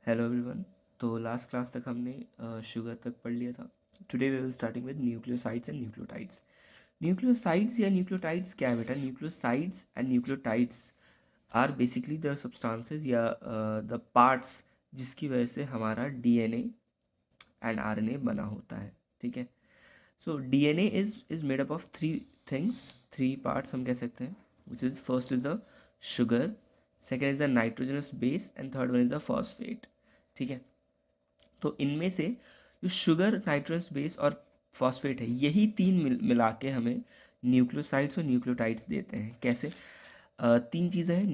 Hello everyone. तो last class तक हमने शुगर तक पढ़ लिया था। Today we will starting with nucleosides and nucleotides. Nucleosides या न्यूक्लियोटाइड्स क्या है बेटा? Nucleosides and nucleotides are basically the substances या द पार्ट्स जिसकी वजह से हमारा डीएनए एंड आरएनए बना होता है। ठीक है। So DNA is made up of three things, three parts हम कह सकते हैं, which is first is the sugar, second is the nitrogenous base and third one is the phosphate. ठीक है। तो इनमें से जो शुगर, नाइट्रोजनस बेस और फॉस्फेट है, यही तीन मिला के हमें न्यूक्लियोसाइड्स और न्यूक्लियोटाइड्स देते हैं। कैसे? तीन चीज़ें हैं,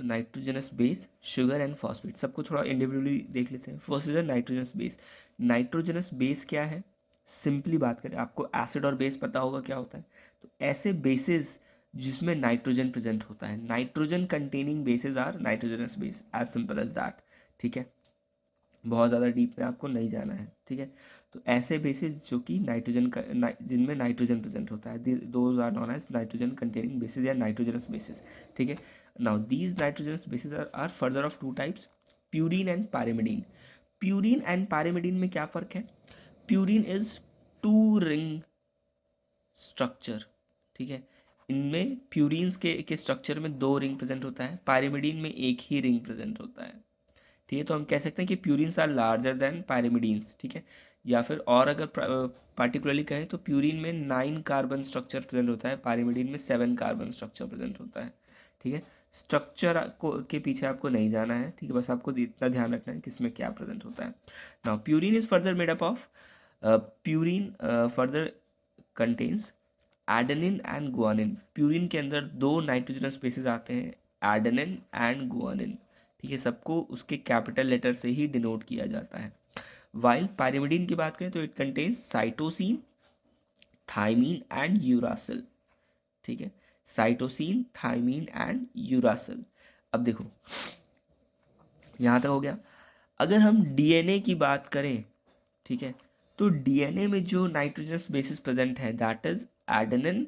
nitrogenous base, sugar and phosphate. सबको थोड़ा इंडिविजुअली देख लेते हैं। First is nitrogenous base. Nitrogenous base क्या है? सिंपली बात करें, आपको एसिड और बेस पता होगा क्या होता है। तो ऐसे बेसिस जिसमें नाइट्रोजन प्रेजेंट होता है, nitrogen containing bases are nitrogenous base, as simple as that. ठीक है। बहुत ज़्यादा डीप में आपको नहीं जाना है। ठीक है। तो ऐसे बेसिस जो कि जिनमें नाइट्रोजन प्रेजेंट होता है, those are known as nitrogen containing bases या नाइट्रोजनस बेसिस। ठीक है। Now these nitrogenous bases are further of two types, purine and pyrimidine. Purine and pyrimidine में क्या फ़र्क है? Purine is two ring structure. ठीक है। इनमें प्यूरिन्स के स्ट्रक्चर में दो रिंग प्रेजेंट होता है, पायरिमिडीन में एक ही रिंग प्रेजेंट होता है। ठीक है। तो हम कह सकते हैं कि purines are larger than pyrimidines. ठीक है। या फिर और अगर पार्टिकुलरली कहें तो प्यूरिन में 9 कार्बन स्ट्रक्चर प्रेजेंट होता है, पायरिमिडीन में 7 कार्बन स्ट्रक्चर प्रेजेंट होता है। ठीक है। स्ट्रक्चर को के पीछे आपको नहीं जाना है। ठीक है। बस आपको इतना ध्यान रखना है किसमें क्या प्रेजेंट होता है। Now purine is further made up of, purine further contains adenine and guanine. Purine के अंदर दो नाइट्रोजनस बेसिस आते हैं, एडेनिन एंड गुआनिन। ठीक है। सबको उसके कैपिटल लेटर से ही डिनोट किया जाता है। वाइल पायरिमिडीन की बात करें तो it contains cytosine, thymine and uracil. ठीक है। Cytosine, thymine and uracil. अब देखो, यहाँ तक हो गया। अगर हम डीएनए की बात करें, ठीक है, तो डीएनए में जो नाइट्रोजनस बेसिस प्रेजेंट है that is adenine,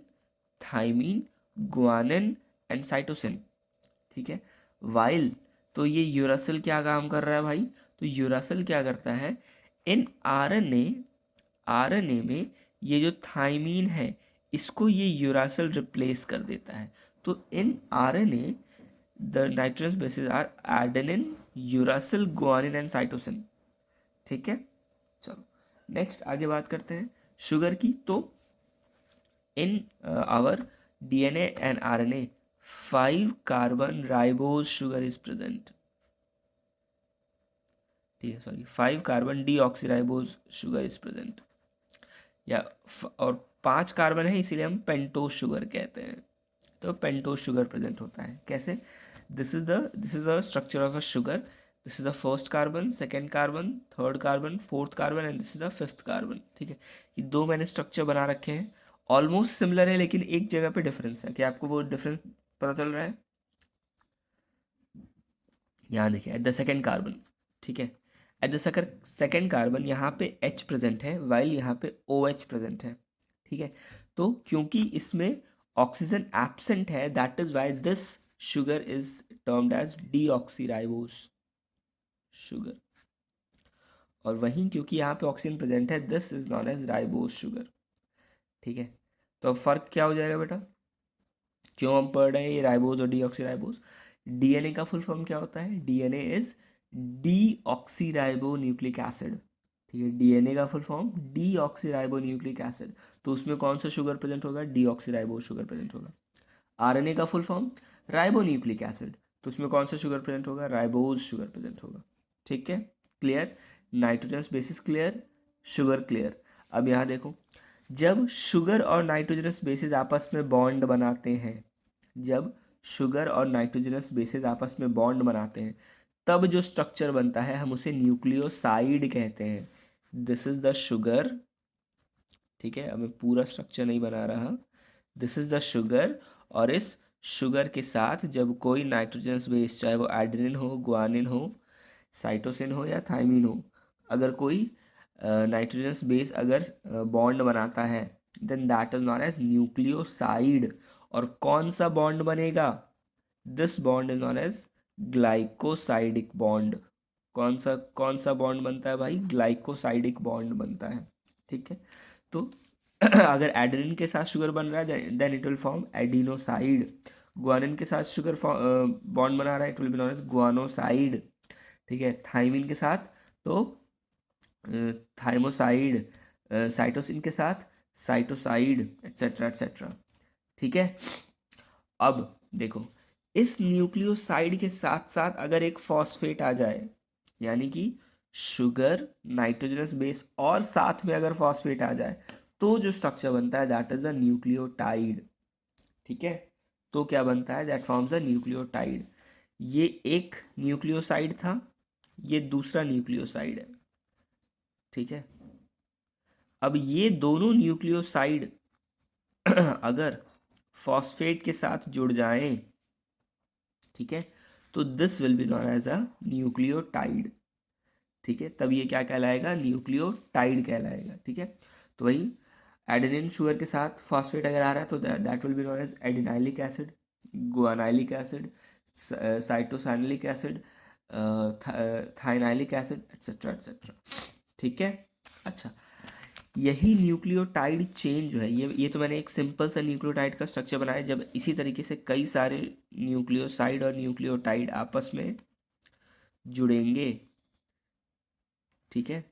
thymine, guanine and cytosine. ठीक है। वाइल, तो ये यूरासिल क्या काम कर रहा है भाई? तो यूरासिल क्या करता है, इन आरएनए, आरएनए में ये जो थाइमीन है इसको ये यूरासिल रिप्लेस कर देता है। तो in RNA the nitrogenous bases are adenine, uracil, guanine and cytosine. ठीक है। चलो नेक्स्ट आगे बात करते हैं शुगर की। तो in our DNA and RNA 5 carbon ribose sugar is present. ठीक है, sorry, 5 carbon deoxyribose sugar is present. या और 5 कार्बन है इसीलिए हम पेंटोज शुगर कहते हैं। तो पेंटोज शुगर प्रेजेंट होता है। कैसे? This is the structure of a sugar. This is the first carbon, second carbon, third carbon, fourth carbon and this is the fifth carbon. ठीक है। ये दो मैंने स्ट्रक्चर बना रखे हैं, ऑलमोस्ट सिमिलर है लेकिन एक जगह पे डिफरेंस है। क्या आपको वो डिफरेंस पता चल रहा है? यहाँ देखिए, एट द सेकेंड कार्बन। ठीक है। एट द सेकेंड कार्बन यहाँ पे H प्रेजेंट है, वाइल यहाँ पे OH प्रेजेंट है। ठीक है। तो क्योंकि इसमें ऑक्सीजन एब्सेंट है, that is why this sugar is termed as deoxyribose sugar. और वहीं क्योंकि यहाँ पे ऑक्सीजन प्रेजेंट है, this is known as ribose sugar. ठीक है। तो अब फर्क क्या हो जाएगा बेटा? क्यों हम पढ़ रहे हैं ये राइबोज और डीऑक्सीराइबोज? डीएनए का फुल फॉर्म क्या होता है? DNA is deoxyribo nucleic acid. ठीक है। डीएनए का full form deoxyribo nucleic acid. तो उसमें कौन सा शुगर प्रेजेंट होगा? डीऑक्सीराइबो शुगर प्रेजेंट होगा। आरएनए का full form ribo nucleic acid. तो उसमें कौन सा शुगर प्रेजेंट होगा? राइबोज शुगर प्रेजेंट होगा। ठीक है। Clear? Nitrogenous bases clear, sugar clear. अब यहाँ देखो, जब शुगर और नाइट्रोजनस बेसिस आपस में बॉन्ड बनाते हैं, जब शुगर और नाइट्रोजनस बेसिस आपस में बॉन्ड बनाते हैं, तब जो स्ट्रक्चर बनता है हम उसे न्यूक्लियोसाइड कहते हैं। This is the sugar. ठीक है। अब मैं पूरा स्ट्रक्चर नहीं बना रहा। दिस इज द शुगर, और इस शुगर के साथ जब कोई नाइट्रोजनस बेस, चाहे वो एडेनिन हो, गुआनिन हो, साइटोसिन हो या थाइमिन हो, अगर कोई नाइट्रोजनस बेस अगर बॉन्ड बनाता है, then that is known as nucleoside. और कौन सा बॉन्ड बनेगा? This bond is known as glycosidic bond. कौन सा बॉन्ड बनता है भाई? ग्लाइकोसाइडिक बॉन्ड बनता है। ठीक है, तो अगर एडेनिन के साथ शुगर बन रहा है then it will form adenoside. Guanine के साथ शुगर बॉन्ड बना रहा है, it will be known as guanoside. ठीक है, थाइमिन के साथ तो थाइमोसाइड, साइटोसिन के साथ साइटोसाइड, एट्सेट्रा एट्सेट्रा। ठीक है, अब देखो, इस न्यूक्लियोसाइड के साथ साथ अगर एक फॉस्फेट आ जाए, यानी कि शुगर, नाइट्रोजनस बेस और साथ में अगर फॉस्फेट आ जाए, तो जो स्ट्रक्चर बनता है दैट इज अ न्यूक्लियोटाइड। ठीक है, तो क्या बनता है? That forms a nucleotide. ये एक न्यूक्लियोसाइड था, ये दूसरा न्यूक्लियोसाइड है। ठीक है, अब ये दोनों न्यूक्लियोसाइड अगर फॉस्फेट के साथ जुड़ जाएं, ठीक है, तो this will be known as a nucleotide. ठीक है, तब ये क्या कहलाएगा? न्यूक्लियोटाइड कहलाएगा। ठीक है, तो वही एडेनिन शुगर के साथ फॉस्फेट अगर आ रहा है तो that will be known as adenylic acid, guanylic acid, cytosinylic acid, thynylic acid, et cetera et cetera. ठीक है, अच्छा, यही न्यूक्लियोटाइड चेन जो है, ये तो मैंने एक सिंपल सा न्यूक्लियोटाइड का स्ट्रक्चर बनाया। जब इसी तरीके से कई सारे न्यूक्लियोसाइड और न्यूक्लियोटाइड आपस में जुड़ेंगे, ठीक है,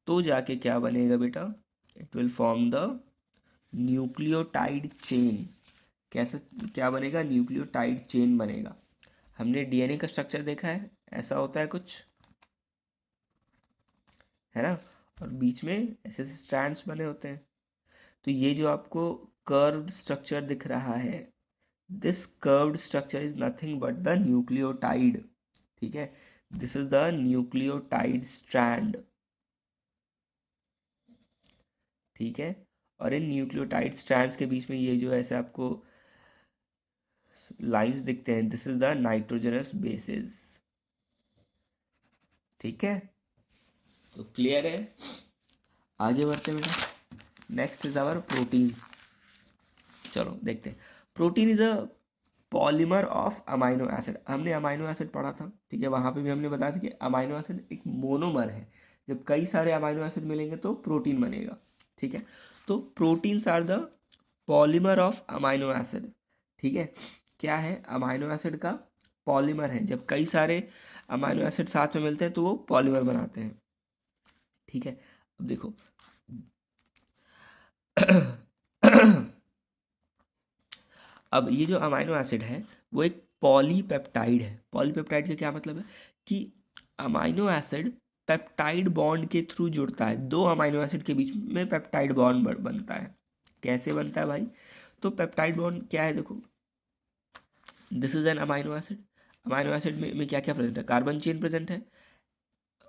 तो जाके क्या बनेगा बेटा? It will form the nucleotide chain. कैसे, क्या बनेगा? न्यूक्लियोटाइड चेन बनेगा। हमने डीएनए का स्ट्रक्चर देखा है, ऐसा होता है कुछ, है ना, और बीच में ऐसे ऐसे स्ट्रैंड्स बने होते हैं। तो ये जो आपको कर्व्ड स्ट्रक्चर दिख रहा है, this curved structure is nothing but the nucleotide. ठीक है, this is the nucleotide strand. ठीक है, और इन न्यूक्लियोटाइड स्ट्रैंड्स के बीच में ये जो ऐसे आपको लाइंस दिखते हैं, this is the nitrogenous bases. ठीक है, तो क्लियर है? आगे बढ़ते हैं बेटा। Next is our proteins. चलो देखते हैं। Protein is a polymer of amino acid. हमने अमाइनो एसिड पढ़ा था, ठीक है, वहाँ पे भी हमने बताया था कि अमाइनो एसिड एक मोनोमर है। जब कई सारे अमाइनो एसिड मिलेंगे तो प्रोटीन बनेगा। ठीक है, तो proteins are the polymer of amino acid. ठीक है, क्या है? अमाइनो एसिड का पॉलीमर है। जब कई सारे अमाइनो एसिड साथ में मिलते हैं तो वो पॉलीमर बनाते हैं। ठीक है, अब देखो अब ये जो अमाइनो एसिड है वो एक पॉलीपेप्टाइड है। पॉलीपेप्टाइड का क्या मतलब है? कि अमाइनो एसिड पेप्टाइड बॉन्ड के थ्रू जुड़ता है। दो अमाइनो एसिड के बीच में पेप्टाइड बॉन्ड बनता है। कैसे बनता है भाई? तो पेप्टाइड बॉन्ड क्या है? देखो, this is N amino acid. Amino acid में क्या क्या प्रेजेंट है? कार्बन चेन प्रेजेंट है,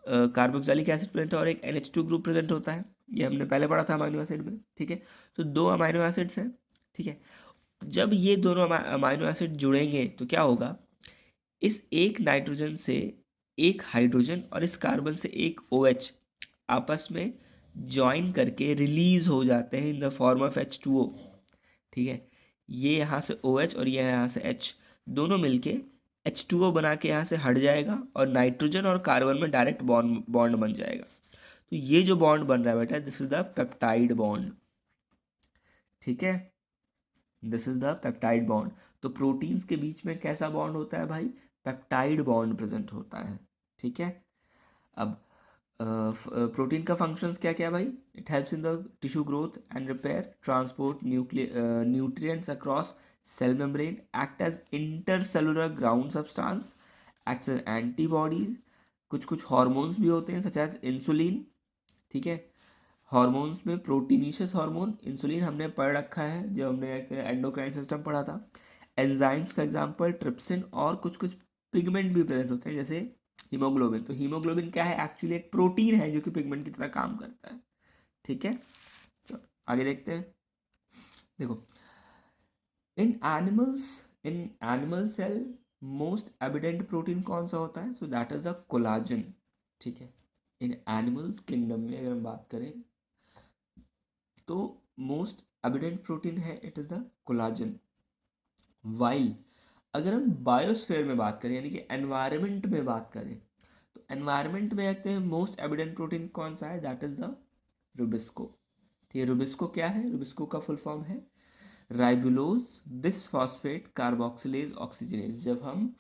कार्बोक्सिलिक एसिड प्रेजेंट है, और एक NH2 ग्रुप प्रेजेंट होता है। ये हमने पहले पढ़ा था अमाइनो एसिड में। ठीक है, तो दो अमाइनो एसिड्स हैं। ठीक है, जब ये दोनों अमाइनो एसिड जुड़ेंगे तो क्या होगा? इस एक नाइट्रोजन से एक हाइड्रोजन और इस कार्बन से एक OH आपस में ज्वाइन करके रिलीज हो जाते हैं in the form of H2O। ठीक है, ये यहाँ से OH और ये यहाँ से H दोनों मिलके H2O बना के यहाँ से हट जाएगा और नाइट्रोजन और कार्बन में डायरेक्ट बॉन्ड बॉन्ड बन जाएगा। तो ये जो बॉन्ड बन रहा है बेटा, this is the peptide bond. ठीक है, this is the peptide bond. तो प्रोटीन्स के बीच में कैसा बॉन्ड होता है भाई? पेप्टाइड बॉन्ड प्रेजेंट होता है। ठीक है, अब प्रोटीन का फंक्शंस क्या क्या है भाई? It helps in the tissue growth and repair, transport nutrients across cell membrane, act as intercellular ground substance, act as antibodies. कुछ कुछ हॉर्मोन्स भी होते हैं सच एज इंसुलिन। ठीक है, हॉर्मोन्स में प्रोटीनिशियस हार्मोन इंसुलिन हमने पढ़ रखा है जब हमने एंडोक्राइन सिस्टम पढ़ा था। एंजाइम्स का एग्जांपल ट्रिप्सिन, और कुछ कुछ पिगमेंट भी प्रेजेंट होते हैं जैसे हीमोग्लोबिन। तो हीमोग्लोबिन क्या है? एक्चुअली एक प्रोटीन है जो कि पिगमेंट की तरह काम करता है। ठीक है, चलो आगे देखते हैं। देखो, in animal cell most evident protein कौन सा होता है? So that is the collagen. ठीक है, इन एनिमल्स किंगडम में अगर हम बात करें तो मोस्ट एविडेंट प्रोटीन है, it is the collagen. While अगर हम बायोस्फीयर में बात करें, यानी कि एनवायरनमेंट में बात करें, तो एनवायरनमेंट में कहते हैं मोस्ट एविडेंट प्रोटीन कौन सा है, दैट इज द रुबिस्को। ठीक है, रुबिस्को क्या है, रुबिस्को का फुल फॉर्म है राइबुलोज बिसफॉस्फेट कार्बोक्सिलेज ऑक्सीजनेज। जब हम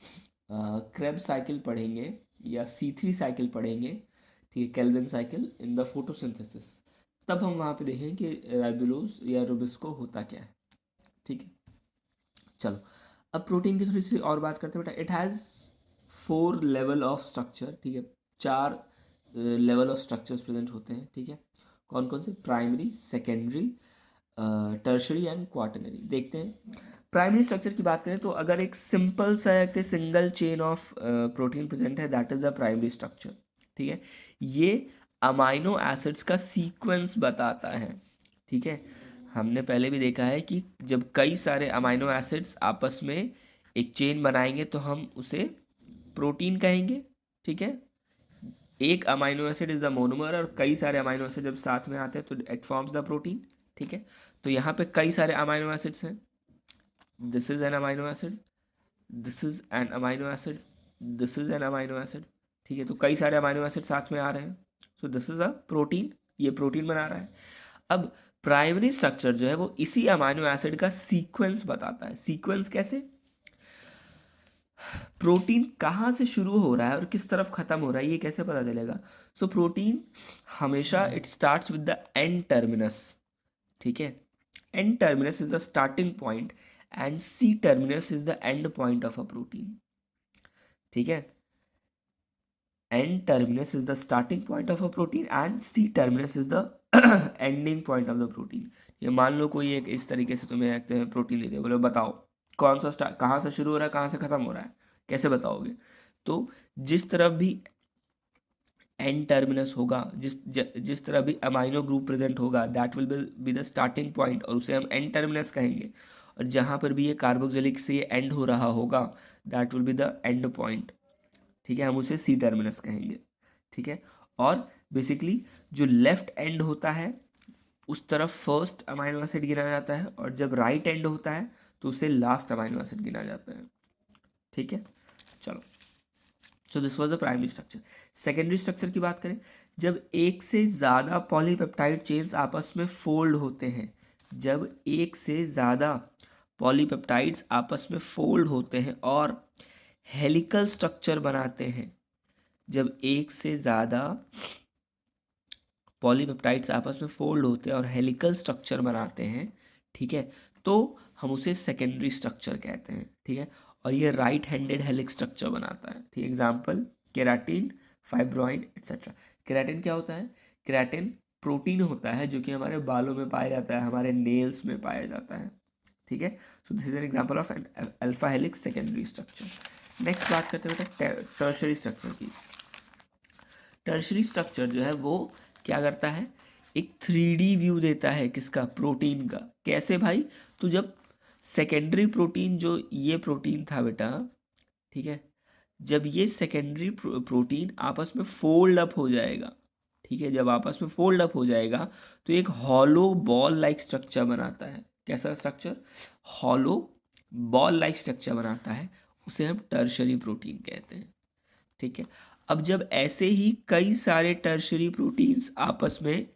क्रेब्स साइकिल पढ़ेंगे या C3 साइकिल पढ़ेंगे, ठीक है, Calvin cycle in the photosynthesis, तब हम वहाँ पे देखेंगे कि राइबुलोज या रुबिस्को होता क्या है। ठीक है, चलो अब प्रोटीन की थोड़ी सी और बात करते हैं बेटा। It has 4 level of structure. ठीक है, 4 लेवल ऑफ स्ट्रक्चर्स प्रेजेंट होते हैं। ठीक है, कौन कौन से, primary, secondary, tertiary and quaternary. देखते हैं प्राइमरी स्ट्रक्चर की बात करें तो अगर एक सिंपल सा एक single chain of protein present है, that is the primary structure. ठीक है, ये अमाइनो एसिड्स का सीक्वेंस बताता है। ठीक है, हमने पहले भी देखा है कि जब कई सारे अमाइनो एसिड्स आपस में एक चेन बनाएंगे तो हम उसे प्रोटीन कहेंगे। ठीक है, एक amino acid is the monomer और कई सारे अमाइनो एसिड जब साथ में आते हैं तो इट फॉर्म्स द प्रोटीन। ठीक है, तो यहाँ पे कई सारे अमाइनो एसिड्स हैं, this is N amino acid, this is N amino acid, this is N amino acid. ठीक है, तो कई सारे अमाइनो एसिड साथ में आ रहे हैं, सो दिस इज अ प्रोटीन, ये प्रोटीन बना रहा है। अब प्राइमरी स्ट्रक्चर जो है वो इसी अमाइनो एसिड का सीक्वेंस बताता है। सीक्वेंस कैसे, प्रोटीन कहाँ से शुरू हो रहा है और किस तरफ खत्म हो रहा है, ये कैसे पता चलेगा। सो प्रोटीन हमेशा it starts with the N terminus. ठीक है, N terminus is the starting point and C terminus is the end point of a protein. ठीक है, N terminus is the starting point of a protein and C terminus is the ending point of the protein. ये मान लो कोई एक इस तरीके से तुम्हें एक प्रोटीन ले दिया, बोलो बताओ कौन सा कहाँ से शुरू हो रहा है कहाँ से खत्म हो रहा है, कैसे बताओगे। तो जिस तरफ भी एंड टर्मिनस होगा, जिस तरह भी अमाइनो ग्रुप प्रेजेंट होगा, that will be the starting point और उसे हम एंड टर्मिनस कहेंगे। और जहाँ पर भी ये कार्बोक्सिलिक से ये एंड हो रहा होगा, that will be the end point. ठीक है, हम उसे सी टर्मिनस कहेंगे। ठीक है, और बेसिकली जो लेफ्ट एंड होता है उस तरफ फर्स्ट अमाइनो एसिड गिना जाता है और जब राइट एंड होता है तो उसे लास्ट अमाइनो एसिड गिना जाता है। ठीक है, चलो, so this was the primary structure. Secondary structure की बात करें, जब एक से ज़्यादा पॉलीपेप्टाइड चेन्स आपस में फोल्ड होते हैं, जब एक से ज़्यादा पॉलीपेप्टाइड्स आपस में फोल्ड होते हैं और हेलिकल स्ट्रक्चर बनाते हैं, जब एक से ज़्यादा पॉलीपेप्टाइड्स आपस में फोल्ड होते हैं और हेलिकल स्ट्रक्चर बनाते हैं, ठीक है, तो हम उसे सेकेंडरी स्ट्रक्चर कहते हैं। ठीक है, और ये राइट हैंडेड हेलिक्स स्ट्रक्चर बनाता है। ठीक, example keratin, fibroin etcetera. Keratin क्या होता है, केराटिन प्रोटीन होता है जो कि हमारे बालों में पाया जाता है, हमारे नेल्स में पाया जाता है। ठीक है, so this is an example of an alpha helix secondary structure. Next बात करते हैं टर्शरी स्ट्रक्चर की। टर्शरी स्ट्रक्चर जो है वो क्या करता है, एक 3D व्यू देता है किसका, प्रोटीन का। कैसे भाई, तो जब सेकेंडरी प्रोटीन जो ये प्रोटीन था बेटा, ठीक है, जब ये सेकेंडरी प्रोटीन आपस में फोल्ड अप हो जाएगा, ठीक है, जब आपस में फोल्ड अप हो जाएगा तो एक हॉलो बॉल लाइक स्ट्रक्चर बनाता है। कैसा structure, hollow ball like structure बनाता है, उसे हम टर्शरी प्रोटीन कहते हैं। ठीक है, अब जब ऐसे ही कई सारे टर्शरी प्रोटीन्स आपस में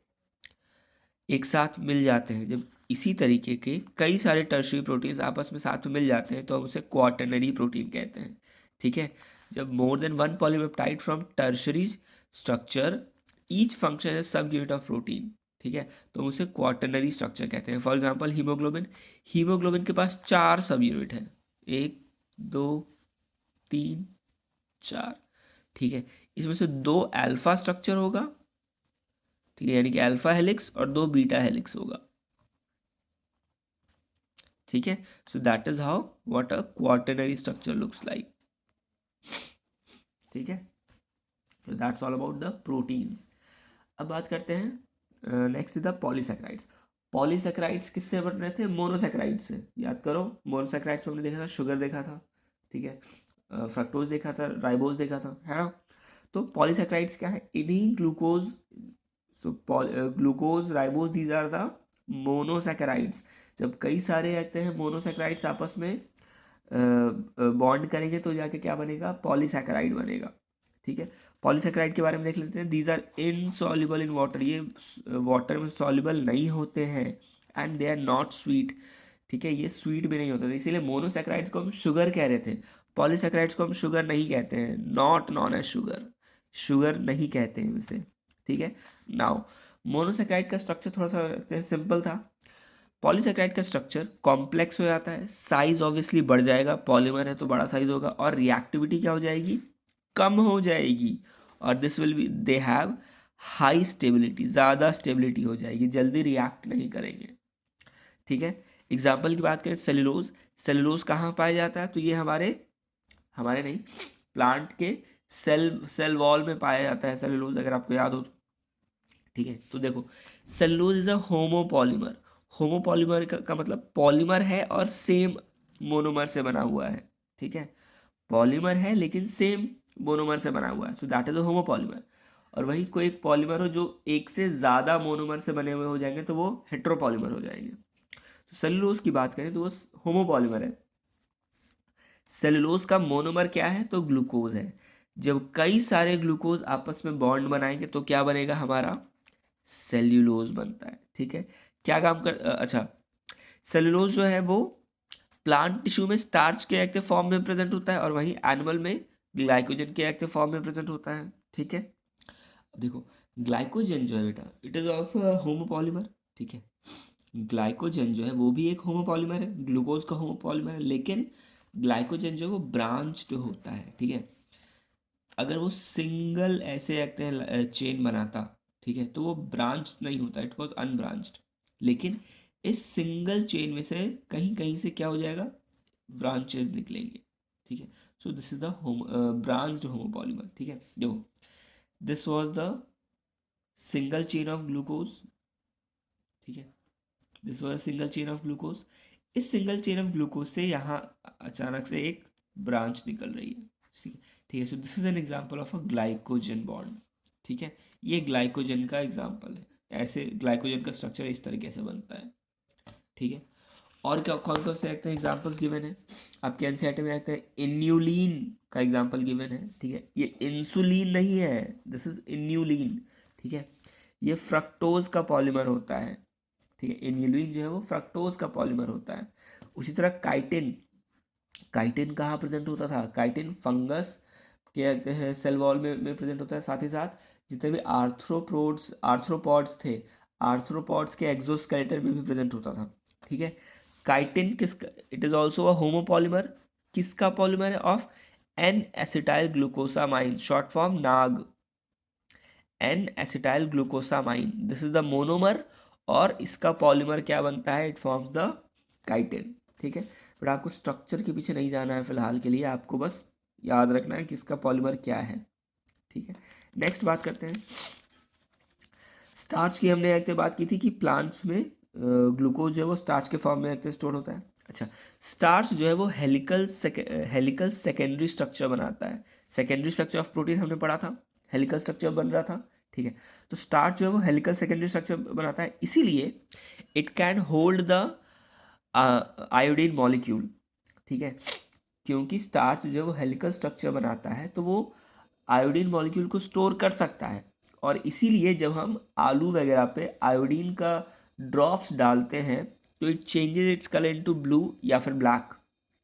एक साथ मिल जाते हैं, जब इसी तरीके के कई सारे टर्शरी प्रोटीन्स आपस में साथ में मिल जाते हैं तो हम उसे क्वाटरनरी प्रोटीन कहते हैं। ठीक है, जब more than one polypeptide from tertiary structure each function as subunit of protein, ठीक है, तो हम उसे क्वाटरनरी स्ट्रक्चर कहते हैं। फॉर एग्जांपल हीमोग्लोबिन, हीमोग्लोबिन के पास 4 सब यूनिट है, 1 2 3 4। ठीक है, इसमें से 2 अल्फा स्ट्रक्चर होगा, ठीक है, यानी कि अल्फा हेलिक्स, और 2 बीटा हेलिक्स होगा। ठीक है, so that is how what a quaternary structure looks like. ठीक है, so that's all about the proteins. अब बात करते हैं नेक्स्ट द पॉलीसेक्राइड्स। पॉलीसेक्राइड्स किससे बन रहे थे, मोनोसेक्राइड से। याद करो, मोनोसेक्राइड्स में हमने देखा था शुगर देखा था, ठीक है, फ्रक्टोज देखा था, राइबोज देखा था, है ना। तो पॉलीसेक्राइड्स क्या है, इन्हीं glucose, so glucose, ribose, these are the monosaccharides. जब कई सारे रहते हैं मोनोसेक्राइड्स आपस में बॉन्ड करेंगे तो जाके क्या बनेगा, पॉलीसेक्राइड बनेगा। ठीक है, पॉलीसेकेराइड के बारे में देख लेते हैं। These are insoluble in water, ये वाटर में सॉल्युबल नहीं होते हैं, and they are not sweet, ठीक है, ये स्वीट भी नहीं होते थे, इसीलिए मोनोसेकेराइड्स को हम शुगर कह रहे थे, पॉलीसेकेराइड्स को हम शुगर नहीं कहते हैं, not known as sugar, sugar नहीं कहते हैं इसे, ठीक है। नाउ मोनोसेकेराइड का स्ट्रक्चर थोड़ा सा सिंपल था, पॉलीसेकेराइड का स्ट्रक्चर कॉम्प्लेक्स हो जाता है, साइज ऑब्वियसली बढ़ जाएगा, पॉलीमर है तो बड़ा साइज होगा, और रिएक्टिविटी क्या हो जाएगी, कम हो जाएगी, और this will B they have high stability, ज़्यादा स्टेबिलिटी हो जाएगी, जल्दी रिएक्ट नहीं करेंगे, ठीक है। एग्जाम्पल की बात करें, सेलुलोज, सेलुलोज कहाँ पाया जाता है, तो ये हमारे हमारे नहीं, प्लांट के सेल वॉल में पाया जाता है सेलुलोज, अगर आपको याद हो तो, ठीक है। तो देखो cellulose is a homopolymer, homopolymer का मतलब पॉलीमर है और सेम मोनोमर से बना हुआ है, ठीक है, पॉलीमर है लेकिन सेम मोनोमर से बना हुआ है, so that is a homopolymer. और वही कोई एक पॉलीमर हो जो एक से ज़्यादा मोनोमर से बने हुए हो जाएंगे तो वो हेट्रोपॉलीमर हो जाएंगे। तो सेलुलोज की बात करें तो वो होमोपॉलीमर है। सेलुलोज का मोनोमर क्या है, तो ग्लूकोज है। जब कई सारे ग्लूकोज आपस में बॉन्ड बनाएंगे तो क्या बनेगा, हमारा सेल्यूलोज बनता है, ठीक है। क्या काम कर अच्छा, सेलुलोज जो है वो प्लांट टिश्यू में स्टार्च के एक्टिव फॉर्म में प्रेजेंट होता है, और वहीं एनिमल में ग्लाइकोजन के एक्टिव फॉर्म में प्रेजेंट होता है, ठीक है। अब देखो ग्लाइकोजन जो है बेटा, इट इज ऑल्सो होमोपॉलीमर, ठीक है, ग्लाइकोजन जो है वो भी एक होमोपॉलीमर है, ग्लूकोज का होमोपॉलीमर है, लेकिन ग्लाइकोजन जो है वो ब्रांच्ड होता है, ठीक है। अगर वो सिंगल ऐसे एक चेन बनाता, ठीक है, तो वो ब्रांच नहीं होता, इट वॉज अनब्रांच्ड, लेकिन इस सिंगल चेन में से कहीं कहीं से क्या हो जाएगा, ब्रांचेस निकलेंगे, ठीक है। So this is the branched homopolymer, ठीक है। देखो this was the single chain of glucose, ठीक है, this was single chain of glucose, इस सिंगल चेन ऑफ ग्लूकोज से यहाँ अचानक से एक ब्रांच निकल रही है, ठीक है, ठीक है। So this is an example of a glycogen bond, ठीक है, ये ग्लाइकोजन का एग्जांपल है, ऐसे ग्लाइकोजन का स्ट्रक्चर इस तरीके से बनता है, ठीक है। और क्या कौन कौन से आते हैं एग्जाम्पल्स गिवन है आपके एनसीईआरटी में, आते हैं इन्यूलिन का एग्जाम्पल गिवन है, ठीक है, ये इंसुलिन नहीं है, दिस इज इन्यूलिन, ठीक है, ये फ्रक्टोज का पॉलीमर होता है, ठीक है, इन्यूलिन जो है वो फ्रक्टोज का पॉलीमर होता है। उसी तरह काइटिन, काइटिन कहाँ प्रेजेंट होता था, काइटिन फंगस के कहते हैं सेल वॉल में प्रेजेंट होता है, साथ ही साथ जितने भी आर्थ्रोपॉड्स थे, आर्थ्रोपॉड्स के एक्सोस्केलेटन में भी प्रेजेंट होता था, ठीक है। काइटिन किसका, it is also a homopolymer, किसका पॉलीमर है, of N acetyl glucosamine, short form NAG, N acetyl glucosamine, this is the monomer, और इसका पॉलीमर क्या बनता है, इट फॉर्म्स द काइटिन, ठीक है। बट आपको स्ट्रक्चर के पीछे नहीं जाना है फिलहाल के लिए, आपको बस याद रखना है कि इसका पॉलीमर क्या है, ठीक है। नेक्स्ट बात करते हैं स्टार्च की। हमने एक बात की थी कि प्लांट्स में ग्लूकोज जो है वो स्टार्च के फॉर्म में स्टोर होता है। अच्छा, स्टार्च जो है वो हेलिकल सेकेंडरी स्ट्रक्चर बनाता है, सेकेंडरी स्ट्रक्चर ऑफ प्रोटीन हमने पढ़ा था, हेलिकल स्ट्रक्चर बन रहा था, ठीक है। तो स्टार्च जो है वो हेलिकल सेकेंडरी स्ट्रक्चर बनाता है, इसीलिए it can hold the iodine molecule, ठीक है, क्योंकि स्टार्च जो है वो हेलिकल स्ट्रक्चर बनाता है तो वो आयोडीन मॉलिक्यूल को स्टोर कर सकता है, और इसीलिए जब हम आलू वगैरह पे आयोडीन का ड्रॉप्स डालते हैं तो it changes its colour into blue या फिर ब्लैक,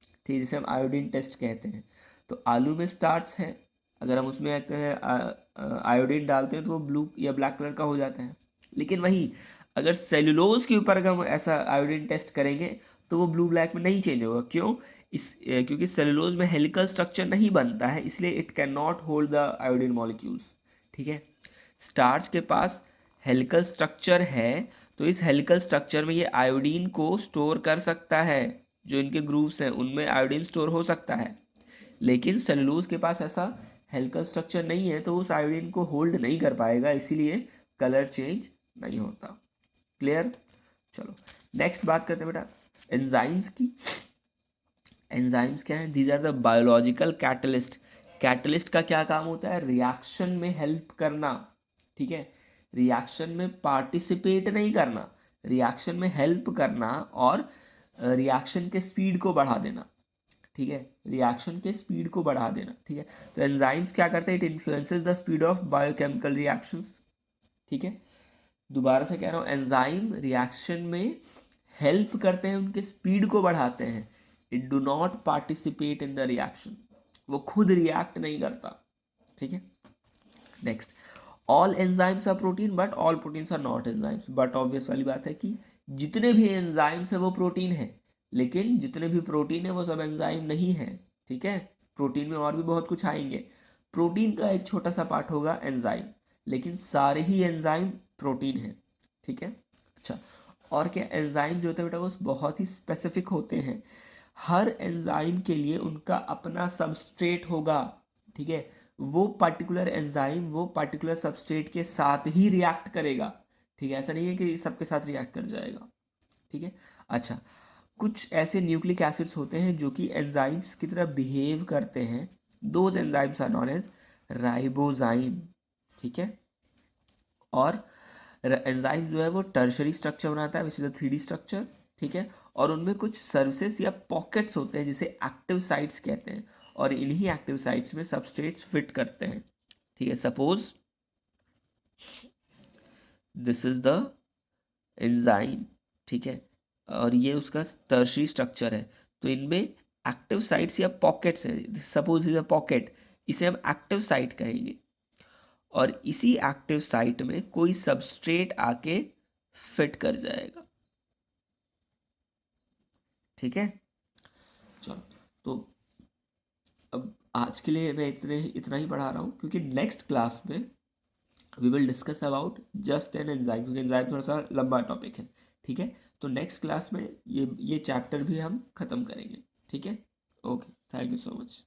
ठीक है, जिसे हम आयोडीन टेस्ट कहते हैं। तो आलू में स्टार्च है, अगर हम उसमें आयोडीन डालते हैं तो वो ब्लू या ब्लैक कलर का हो जाता है, लेकिन वही अगर सेलुलोज के ऊपर अगर हम ऐसा आयोडीन टेस्ट करेंगे तो वो ब्लू ब्लैक में नहीं चेंज होगा, क्यों, क्योंकि सेलुलोज में हेलिकल स्ट्रक्चर नहीं बनता है, इसलिए it can not hold the iodine molecules, ठीक है। स्टार्च के पास हेलिकल स्ट्रक्चर है, तो इस हेलिकल स्ट्रक्चर में ये आयोडीन को स्टोर कर सकता है, जो इनके ग्रूव्स हैं उनमें आयोडीन स्टोर हो सकता है, लेकिन सेलुलोज के पास ऐसा हेलिकल स्ट्रक्चर नहीं है तो उस आयोडीन को होल्ड नहीं कर पाएगा, इसीलिए कलर चेंज नहीं होता। क्लियर, चलो नेक्स्ट बात करते हैं बेटा एंजाइम्स की। एंजाइम्स क्या है, these are the biological catalyst, catalyst का क्या काम होता है, रिएक्शन में हेल्प करना, ठीक है, रिएक्शन में पार्टिसिपेट नहीं करना, रिएक्शन में हेल्प करना और रिएक्शन के स्पीड को बढ़ा देना, ठीक है, रिएक्शन के स्पीड को बढ़ा देना, ठीक है। तो एंजाइम्स क्या करते हैं, it influences the speed of biochemical reactions, ठीक है। दोबारा से कह रहा हूँ, एंजाइम रिएक्शन में हेल्प करते हैं, उनके स्पीड को बढ़ाते हैं। It do not participate in the reaction, वो खुद रिएक्ट नहीं करता, ठीक है। Next, all enzymes are protein but all proteins are not enzymes. But obvious वाली बात है कि जितने भी एंजाइम्स है वो प्रोटीन है, लेकिन जितने भी प्रोटीन है वो सब एंजाइम नहीं है, ठीक है। प्रोटीन में और भी बहुत कुछ आएंगे, प्रोटीन का एक छोटा सा पार्ट होगा एंजाइम, लेकिन सारे ही एंजाइम प्रोटीन है, ठीक है। अच्छा, और क्या, एंजाइम जो होते हैं बेटा वो बहुत ही स्पेसिफिक होते हैं, हर एंजाइम के लिए उनका अपना सबस्ट्रेट होगा, ठीक है। वो पर्टिकुलर एंजाइम वो पर्टिकुलर सबस्ट्रेट के साथ ही रिएक्ट करेगा, ठीक है। ऐसा नहीं है कि सबके साथ रिएक्ट कर जाएगा, ठीक है। अच्छा, कुछ ऐसे न्यूक्लिक एसिड्स होते हैं जो कि एंजाइम्स की तरह बिहेव करते हैं, those enzymes are known as ribozyme, ठीक है। और एंजाइम जो है वो टर्शरी स्ट्रक्चर बनाता है, which is a 3D structure, ठीक है। और उनमें कुछ सर्विसेज या पॉकेट्स होते हैं जिसे एक्टिव साइट्स कहते हैं, और इन्हीं एक्टिव साइट्स में सबस्ट्रेट्स फिट करते हैं, ठीक है। Suppose this is the enzyme, ठीक है, और ये उसका टर्शरी स्ट्रक्चर है, तो इनमें एक्टिव साइट्स या पॉकेट्स है। सपोज इज अ पॉकेट, इसे हम एक्टिव साइट कहेंगे, और इसी एक्टिव साइट में कोई सबस्ट्रेट आके फिट कर जाएगा, ठीक है। चलो, तो अब आज के लिए मैं इतना ही पढ़ा रहा हूँ, क्योंकि नेक्स्ट क्लास में we will discuss about just an enzyme, क्योंकि एंजाइम थोड़ा सा लंबा टॉपिक है, ठीक है। तो नेक्स्ट क्लास में ये चैप्टर भी हम ख़त्म करेंगे, ठीक है। Okay, thank you so much.